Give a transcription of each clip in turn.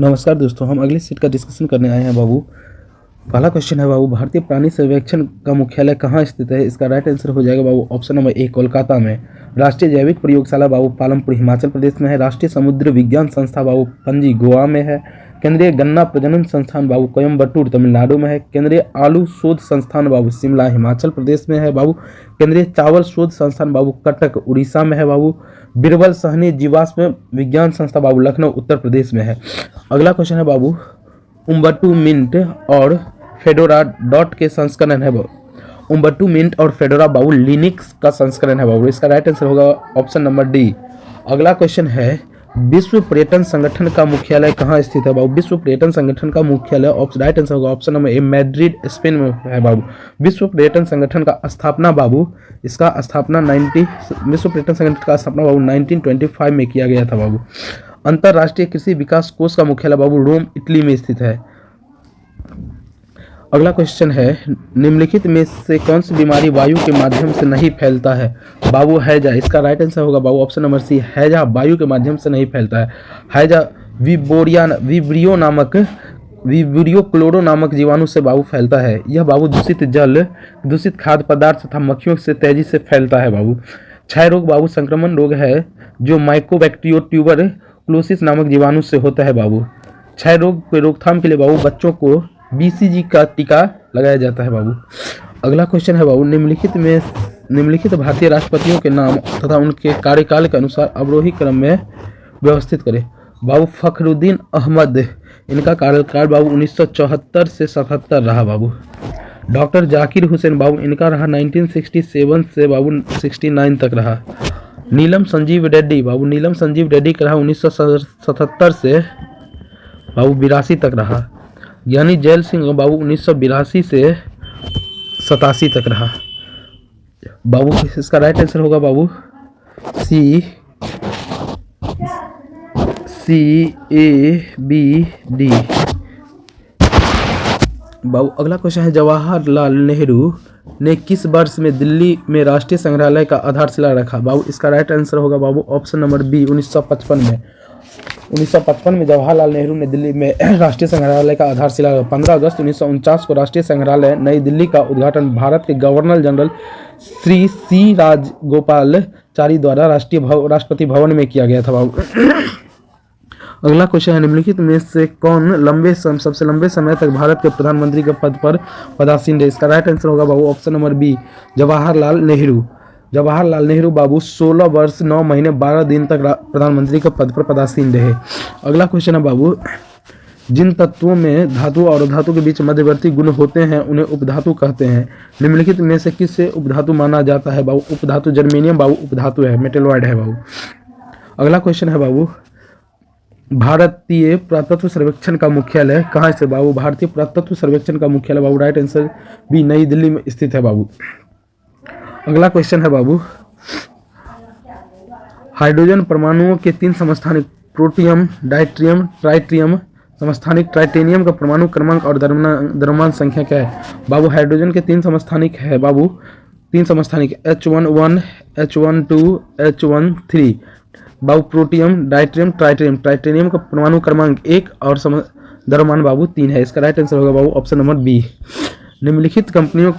नमस्कार दोस्तों, हम अगली सीट का डिस्कशन करने आए हैं बाबू। पहला क्वेश्चन है बाबू, भारतीय प्राणी सर्वेक्षण का मुख्यालय कहाँ स्थित है? इसका राइट आंसर हो जाएगा बाबू ऑप्शन नंबर ए, कोलकाता में। राष्ट्रीय जैविक प्रयोगशाला बाबू पालमपुर हिमाचल प्रदेश में है। राष्ट्रीय समुद्र विज्ञान संस्था बाबू पणजी गोवा में है। केंद्रीय गन्ना प्रजनन संस्थान बाबू कोयम्बटूर तमिलनाडु में है। केंद्रीय आलू शोध संस्थान बाबू शिमला हिमाचल प्रदेश में है बाबू। केंद्रीय चावल शोध संस्थान बाबू कटक उड़ीसा में है बाबू। बीरबल साहनी जीवाश्म विज्ञान संस्था बाबू लखनऊ उत्तर प्रदेश में है। अगला क्वेश्चन है बाबू, उम्बटू मिंट और फेडोरा डॉट के संस्करण है बाबू। उम्बटू मिंट और फेडोरा बाबू लिनक्स का संस्करण है बाबू। इसका राइट आंसर होगा ऑप्शन नंबर डी। अगला क्वेश्चन है, विश्व पर्यटन संगठन का मुख्यालय कहाँ स्थित है बाबू? विश्व पर्यटन संगठन का मुख्यालय राइट आंसर होगा option number A, Madrid Spain में है बाबू। विश्व पर्यटन संगठन का स्थापना बाबू विश्व पर्यटन संगठन का स्थापना बाबू 1925 में किया गया था बाबू। अंतरराष्ट्रीय कृषि विकास कोष का मुख्यालय बाबू रोम इटली में स्थित है। अगला क्वेश्चन है, निम्नलिखित में से कौन सी बीमारी वायु के माध्यम से नहीं फैलता है बाबू? हैजा। इसका राइट आंसर होगा बाबू ऑप्शन नंबर सी, हैजा वायु के माध्यम से नहीं फैलता है। हैजा विब्रियो क्लोरो नामक जीवाणु से बाबू फैलता है। यह बाबू दूषित जल, दूषित खाद्य पदार्थ तथा मक्खियों से तेजी से फैलता है बाबू। क्षय रोग बाबू संक्रमण रोग है जो माइकोबैक्टीरियो ट्यूबरक्लोसिस नामक जीवाणु से होता है बाबू। क्षय रोग के रोकथाम के लिए बाबू बच्चों को BCG का टीका लगाया जाता है बाबू। अगला क्वेश्चन है बाबू, निम्नलिखित भारतीय राष्ट्रपतियों के नाम तथा उनके कार्यकाल के अनुसार अवरोही क्रम में व्यवस्थित करें बाबू। फखरुद्दीन अहमद, इनका कार्यकाल बाबू 1974 से 77 रहा बाबू। डॉक्टर जाकिर हुसैन बाबू, इनका रहा 1967 से बाबू 69 तक रहा। नीलम संजीव रेड्डी बाबू, नीलम संजीव रेड्डी का रहा 1977 से बाबू 82 तक रहा। ज्ञानी जैल सिंह बाबू 1982 से 87 तक रहा बाबू। इसका राइट आंसर होगा बाबू CABD बाबू। अगला क्वेश्चन है, जवाहरलाल नेहरू ने किस वर्ष में दिल्ली में राष्ट्रीय संग्रहालय का आधारशिला रखा बाबू? इसका राइट आंसर होगा बाबू ऑप्शन नंबर बी, 1955 में। 1955 में जवाहरलाल नेहरू ने दिल्ली में राष्ट्रीय संग्रहालय का आधारशिला रखा। 15 अगस्त 1949 को राष्ट्रीय संग्रहालय नई दिल्ली का उद्घाटन भारत के governor general Shri C Rajagopalachari द्वारा राष्ट्रपति भवन में किया गया था बाबू। अगला क्वेश्चन है, निम्नलिखित में से कौन सबसे लंबे समय तक भारत के प्रधानमंत्री के पद पर पदासीन रहे? इसका राइट आंसर होगा बाबू option number B, Jawaharlal Nehru. Jawaharlal Nehru बाबू 16 वर्ष 9 महीने 12 दिन तक प्रधानमंत्री के पद पर पदासीन रहे। अगला क्वेश्चन है बाबू, जिन तत्वों में धातु और धातु के बीच मध्यवर्ती गुण होते हैं उन्हें उपधातु कहते हैं। निम्नलिखित में से किससे उपधातु माना जाता है बाबू? उपधातु जर्मेनियम बाबू उपधातु है, मेटेलॉइड है बाबू। अगला क्वेश्चन है बाबू, भारतीय पुरातत्व सर्वेक्षण का मुख्यालय कहाँ से बाबू? भारतीय पुरातत्व सर्वेक्षण का मुख्यालय बाबू राइट आंसर बी, नई दिल्ली में स्थित है बाबू। अगला क्वेश्चन है बाबू, हाइड्रोजन परमाणुओं के 3 समस्थानिक प्रोटियम, डायट्रियम, ट्राइट्रियम समस्थानिक टाइटेनियम का परमाणु क्रमांक और द्रव्यमान संख्या क्या है बाबू? हाइड्रोजन के 3 समस्थानिक है बाबू, 3 समस्थानिक H11, H12, H13 बाबू। प्रोटियम, डायट्रियम, टाइटेनियम का परमाणु क्रमांक 1 और द्रव्यमान बाबू 3 है। इसका राइट आंसर होगा बाबू ऑप्शन नंबर बी। निम्नलिखित कंपनियों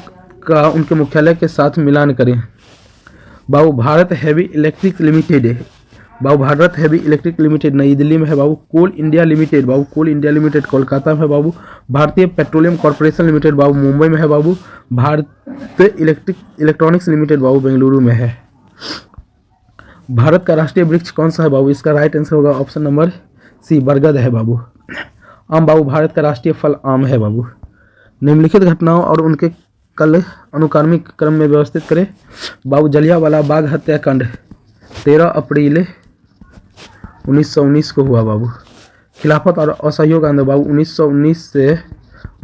का उनके मुख्यालय के साथ मिलान करें बाबू। भारत हेवी इलेक्ट्रिक लिमिटेड बाबू, भारत हेवी इलेक्ट्रिक लिमिटेड नई दिल्ली में है बाबू। कोल इंडिया लिमिटेड बाबू, कोल इंडिया लिमिटेड कोलकाता में है बाबू। भारतीय पेट्रोलियम कॉर्पोरेशन लिमिटेड बाबू मुंबई में है बाबू। भारत इलेक्ट्रॉनिक्स लिमिटेड बाबू बेंगलुरु में है। भारत का राष्ट्रीय वृक्ष कौन सा है बाबू? इसका राइट आंसर होगा ऑप्शन नंबर सी, बरगद है बाबू। आम बाबू, भारत का राष्ट्रीय फल आम है बाबू। निम्नलिखित घटनाओं और उनके कल अनुक्रमिक क्रम में व्यवस्थित करें बाबू। जलियांवाला बाग हत्याकांड 13 अप्रैल 1919 को हुआ बाबू। खिलाफत और असहयोग आंदोलन बाबू 1919 से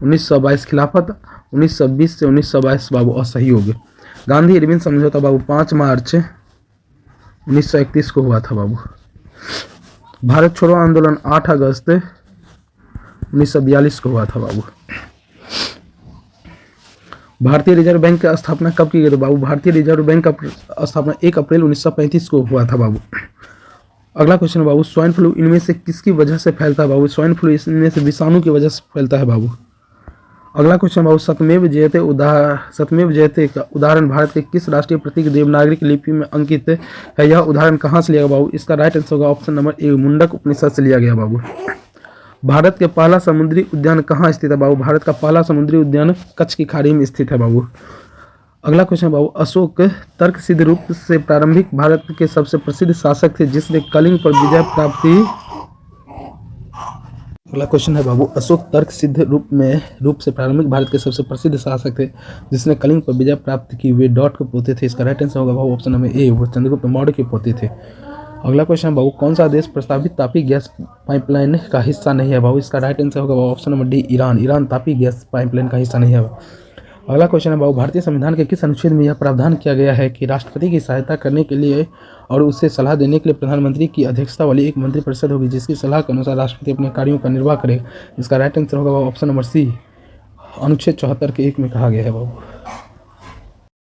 1922, खिलाफत 1920 से 1922 बाबू, असहयोग। गांधी इरविन समझौता बाबू 5 मार्च 1931 को हुआ था बाबू। भारत छोड़ो आंदोलन 8 अगस्त 1942 को हुआ था बाबू। भारतीय रिजर्व बैंक की स्थापना कब की गई थी बाबू? भारतीय रिजर्व बैंक का स्थापना 1 अप्रैल 1935 को हुआ था बाबू। अगला क्वेश्चन है बाबू, स्वाइन फ्लू इनमें से किसकी वजह से फैलता है बाबू? स्वाइन फ्लू इसमें से विषाणु की वजह से फैलता है बाबू। अगला क्वेश्चन बाबू, सत्यमेव जयते का उदाहरण भारत के किस राष्ट्रीय प्रतीक देवनागरी लिपि में अंकित है? यह उदाहरण कहाँ से लिया गया बाबू? इसका राइट आंसर होगा ऑप्शन नंबर ए, मुंडक उपनिषद से लिया गया बाबू। भारत के पहला समुद्री उद्यान कहाँ स्थित है बाबू? भारत का पहला समुद्री उद्यान कच्छ की खाड़ी में स्थित है बाबू। अगला क्वेश्चन बाबू, अशोक तर्कसिद्ध रूप से प्रारंभिक भारत के सबसे प्रसिद्ध शासक थे जिसने कलिंग पर विजय प्राप्ति। अगला क्वेश्चन है बाबू, अशोक तर्कसिद्ध रूप से प्रारंभिक भारत के सबसे प्रसिद्ध शासक थे जिसने कलिंग पर विजय प्राप्त की, वे डॉट के पोते थे। इसका राइट आंसर होगा बाबू ऑप्शन नंबर ए, वो चंद्रगुप्त मौर्य के पोते थे। अगला क्वेश्चन बाबू, कौन सा देश प्रस्तावित तापी गैस पाइपलाइन का हिस्सा नहीं है बाबू? इसका राइट आंसर होगा बाबू option number D, Iran TAPI gas pipeline का हिस्सा नहीं है। अगला क्वेश्चन है बाबू, भारतीय संविधान के किस अनुच्छेद में यह प्रावधान किया गया है कि राष्ट्रपति की सहायता करने के लिए और उससे सलाह देने के लिए प्रधानमंत्री की अध्यक्षता वाली एक मंत्रिपरिषद होगी जिसकी सलाह के अनुसार राष्ट्रपति अपने कार्यों का निर्वाह करे? इसका राइट आंसर होगा ऑप्शन नंबर सी, अनुच्छेद 74 के 1 में कहा गया है बाबू।